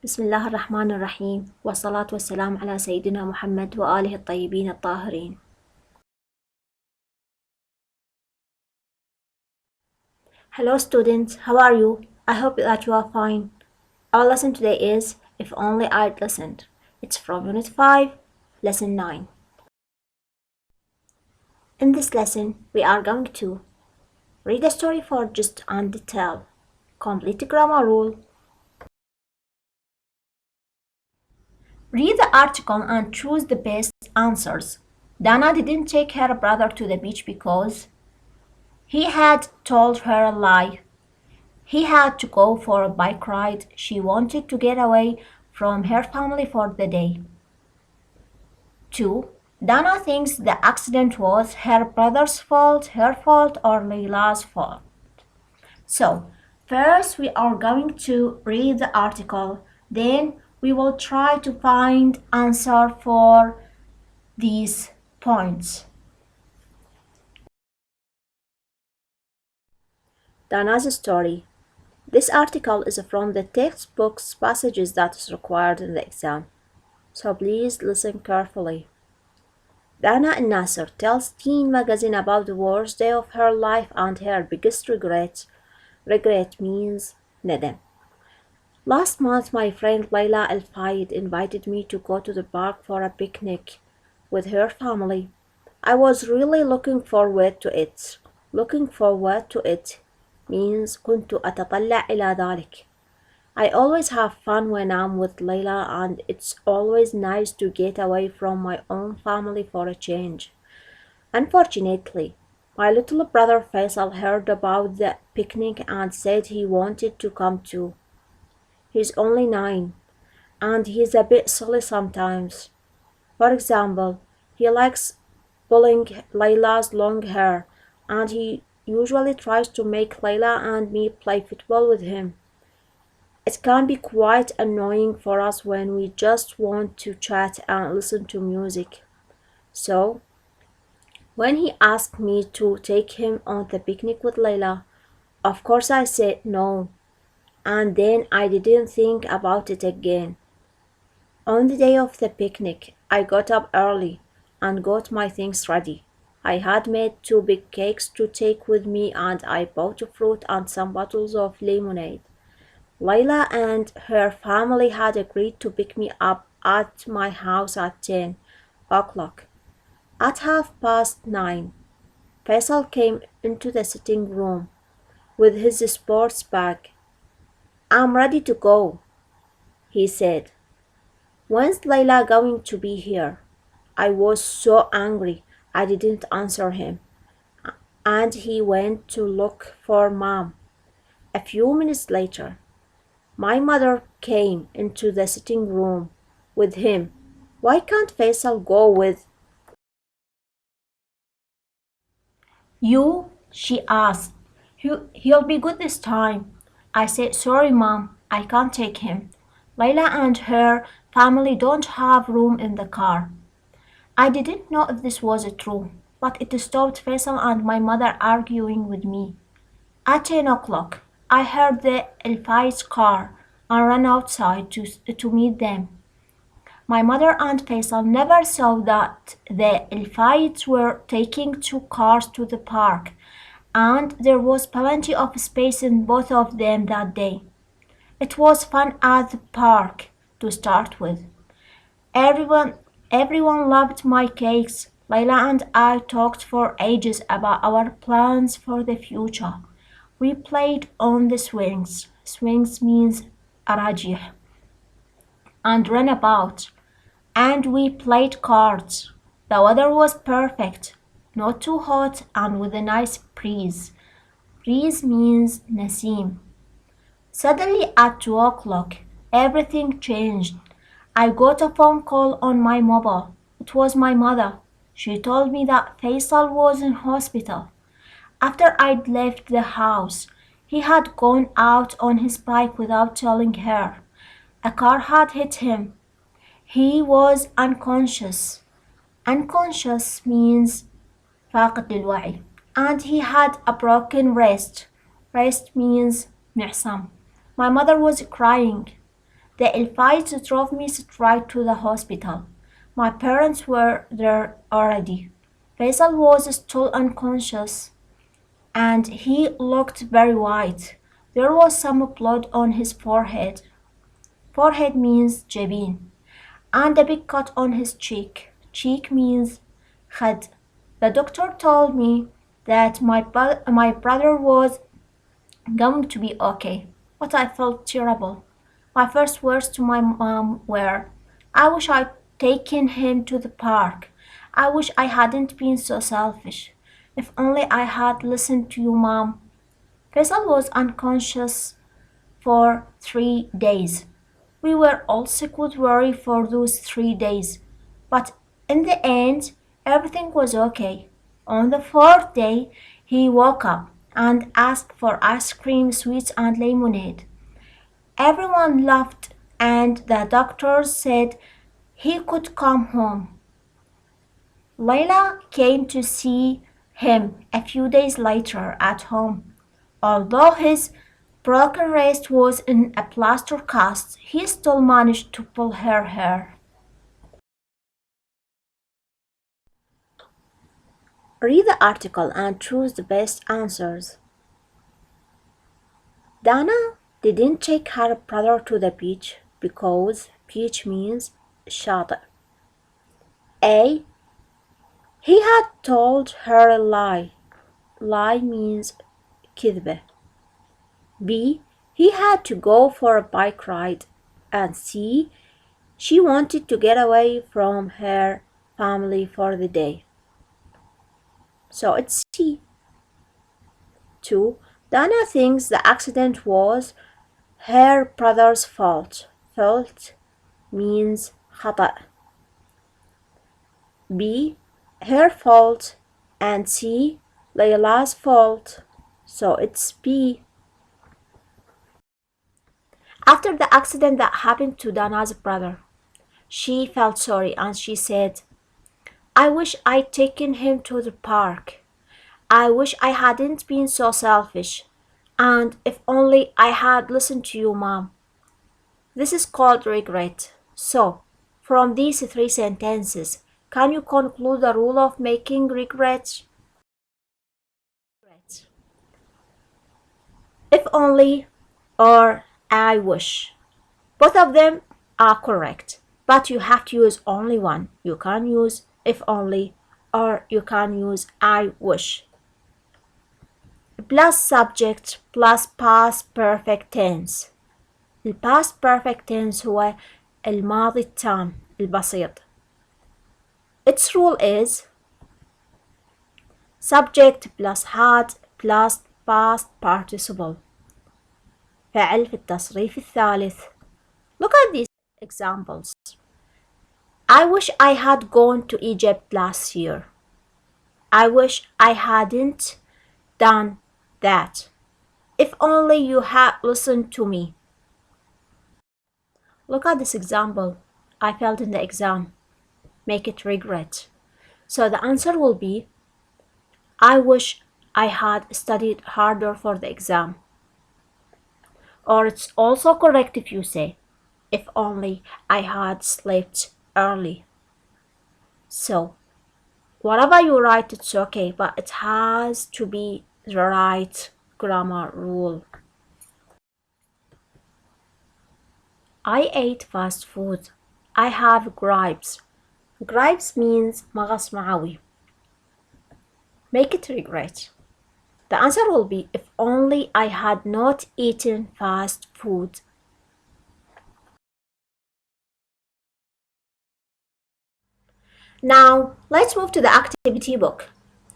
بسم الله الرحمن الرحيم والصلاة والسلام على سيدنا محمد وآله الطيبين الطاهرين. Hello students, how are you? I hope that you are fine. Our lesson today is If Only I'd Listened. It's from Unit 5, Lesson 9. In this lesson, we are going to read a story for gist and detail, complete grammar rule, read the article and choose the best answers. Dana didn't take her brother to the beach because he had told her a lie. He had to go for a bike ride. She wanted to get away from her family for the day. 2. Dana thinks the accident was her brother's fault, her fault, or Leila's fault. So, first we are going to read the article, then we will try to find answer for these points. Dana's story. This article is from the textbook's passages that is required in the exam, so please listen carefully. Dana al-Nasser tells Teen magazine about the worst day of her life and her biggest regret. Regret means ندم. Last month, my friend Layla Al-Fayed invited me to go to the park for a picnic with her family. I was really looking forward to it. Looking forward to it means كنت أتطلع إلى ذلك. I always have fun when I'm with Layla and it's always nice to get away from my own family for a change. Unfortunately, my little brother Faisal heard about the picnic and said he wanted to come too. He's only 9 and he's a bit silly sometimes. For example, he likes pulling Layla's long hair and he usually tries to make Layla and me play football with him. It can be quite annoying for us when we just want to chat and listen to music. So, when he asked me to take him on the picnic with Layla, of course I said no, and then I didn't think about it again. On the day of the picnic, I got up early and got my things ready. I had made 2 big cakes to take with me and I bought fruit and some bottles of lemonade. Layla and her family had agreed to pick me up at my house at 10 o'clock. At 9:30, Faisal came into the sitting room with his sports bag. I'm ready to go, he said. When's Layla going to be here? I was so angry I didn't answer him, and he went to look for Mom. A few minutes later, my mother came into the sitting room with him. Why can't Faisal go with you? She asked. He'll be good this time. I said, sorry, Mom, I can't take him. Layla and her family don't have room in the car. I didn't know if this was true, but it stopped Faisal and my mother arguing with me. At 10 o'clock, I heard the Elfai's car and ran outside to meet them. My mother and Faisal never saw that the Elfaids were taking 2 cars to the park, and there was plenty of space in both of them that day. It was fun at the park to start with. Everyone loved my cakes. Layla and I talked for ages about our plans for the future. We played on the swings. Swings means arajih. And ran about. And we played cards. The weather was perfect. Not too hot and with a nice breeze. Breeze means nasim. Suddenly at 2 o'clock, everything changed. I got a phone call on my mobile. It was my mother. She told me that Faisal was in hospital. After I'd left the house, he had gone out on his bike without telling her. A car had hit him. He was unconscious. Unconscious means فاقد للوعي. And he had a broken wrist. Wrist means معصم. My mother was crying. The fights drove me straight to the hospital. My parents were there already. Faisal was still unconscious, and he looked very white. There was some blood on his forehead. Forehead means jabin. And a big cut on his cheek. Cheek means khad. The doctor told me that my brother was going to be okay, but I felt terrible. My first words to my mom were, I wish I'd taken him to the park. I wish I hadn't been so selfish. If only I had listened to you, Mom. Faisal was unconscious for 3 days. We were all sick with worry for those 3 days, but in the end, everything was okay. On the fourth day, he woke up and asked for ice cream, sweets, and lemonade. Everyone laughed, and the doctors said he could come home. Layla came to see him a few days later at home. Although his broken wrist was in a plaster cast, he still managed to pull her hair. Read the article and choose the best answers. Dana didn't take her brother to the beach because beach means شاطئ. A. He had told her a lie. Lie means كذبة. B. He had to go for a bike ride. And C. She wanted to get away from her family for the day. So it's C. 2. Dana thinks the accident was her brother's fault. Fault means خطأ. B. Her fault. And C. Layla's fault. So it's B. After the accident that happened to Dana's brother, she felt sorry and she said, I wish I'd taken him to the park. I wish I hadn't been so selfish. And if only I had listened to you, Mom. This is called regret. So, from these 3 sentences, can you conclude the rule of making regrets? If only or I wish. Both of them are correct, but you have to use only one. You can use if only or you can use I wish. Plus subject plus past perfect tense. ال past perfect tense هو الماضي التام البسيط. Its rule is subject plus had plus past participle. فعل في التصريف الثالث. Look at these examples. I wish I had gone to Egypt last year. I wish I hadn't done that. If only you had listened to me. Look at this example. I failed in the exam. Make it regret. So the answer will be I wish I had studied harder for the exam. Or it's also correct if you say if only I had slept early. So whatever you write, it's okay, but it has to be the right grammar rule. I ate fast food. I have gripes. Gripes means مغص معوي. Make it regret. The answer will be if only I had not eaten fast food. Now, let's move to the activity book.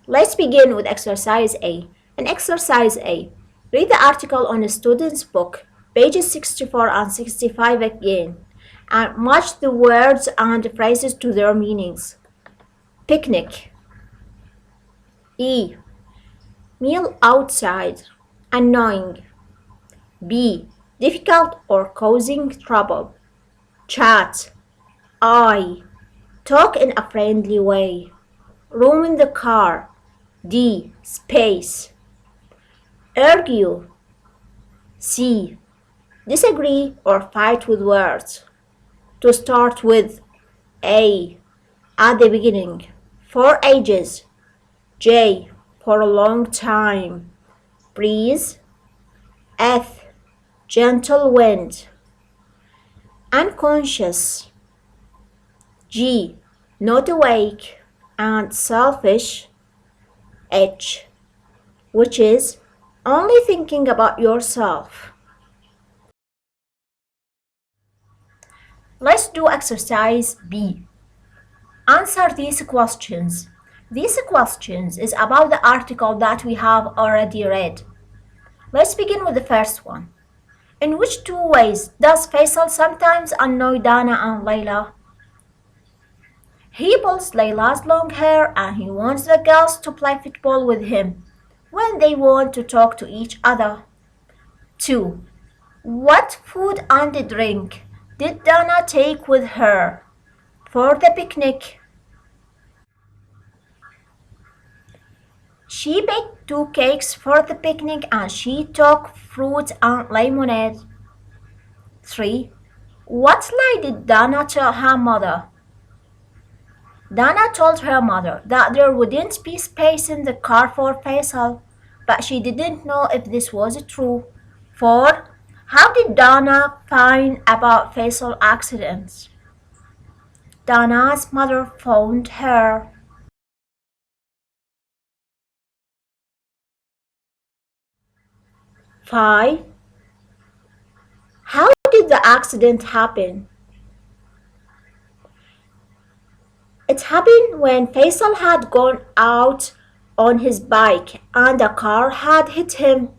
Let's begin with exercise A. In exercise A, read the article on a student's book, pages 64 and 65 again, and match the words and phrases to their meanings. Picnic. E. Meal outside. Annoying. B. Difficult or causing trouble. Chat. I. Talk in a friendly way. Room in the car. D. Space. Argue. C. disagree or fight with words. To start with, A. At the beginning. For ages. J. For a long time. Breeze. F. Gentle wind. Unconscious. G. Not awake. And selfish. H. Which is only thinking about yourself. Let's do exercise B. Answer these questions. These questions is about the article that we have already read. Let's begin with the first one. In which two ways does Faisal sometimes annoy Dana and Layla? He pulls Layla's long hair and he wants the girls to play football with him when they want to talk to each other. 2. What food and drink did Dana take with her for the picnic? She baked 2 cakes for the picnic and she took fruit and lemonade. 3. What lie did Dana tell her mother? Dana told her mother that there wouldn't be space in the car for Faisal, but she didn't know if this was true. 4. How did Dana find about Faisal's accident? Dana's mother phoned her. 5. How did the accident happen? It happened when Faisal had gone out on his bike and a car had hit him.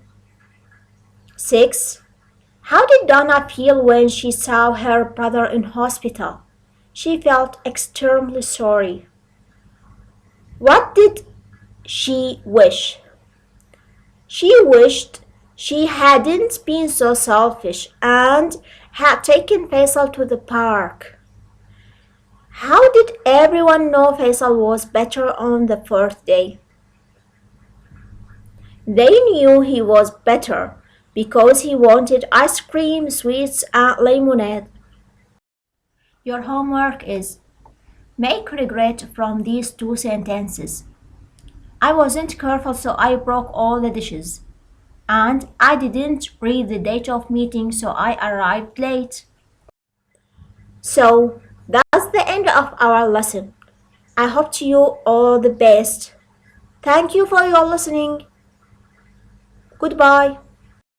6. How did Dana feel when she saw her brother in hospital? She felt extremely sorry. What did she wish? She wished she hadn't been so selfish and had taken Faisal to the park. How did everyone know Faisal was better on the 4th day? They knew he was better because he wanted ice cream, sweets, and lemonade. Your homework is make regret from these 2 sentences. I wasn't careful, so I broke all the dishes. And I didn't read the date of meeting, so I arrived late. So that's the end of our lesson. I hope to you all the best. Thank you for your listening. Goodbye.